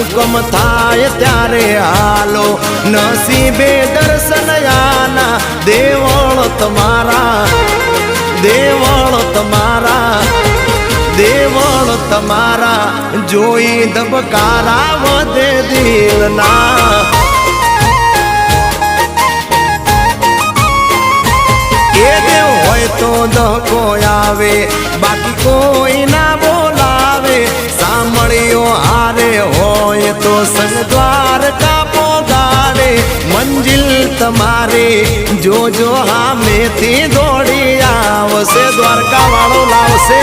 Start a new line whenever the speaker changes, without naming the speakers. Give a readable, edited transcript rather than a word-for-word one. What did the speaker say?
હુકમ થાય ત્યારે હાલો નસીબે દર્શન આના દેવળ તમારા દેવળ તમારા દેવળ તમારા જોઈ ધબકારા વધે દિલના એ દેવ હોય તો ધક્કો આવે બાકી કોઈ ના બોલાવે સાંભળ્યો હારે હોય તો સંગ દ્વારકા પોગાડે મંજિલ તમારે જોજો હામેથી દોડી આવશે દ્વારકા વાળો લાવશે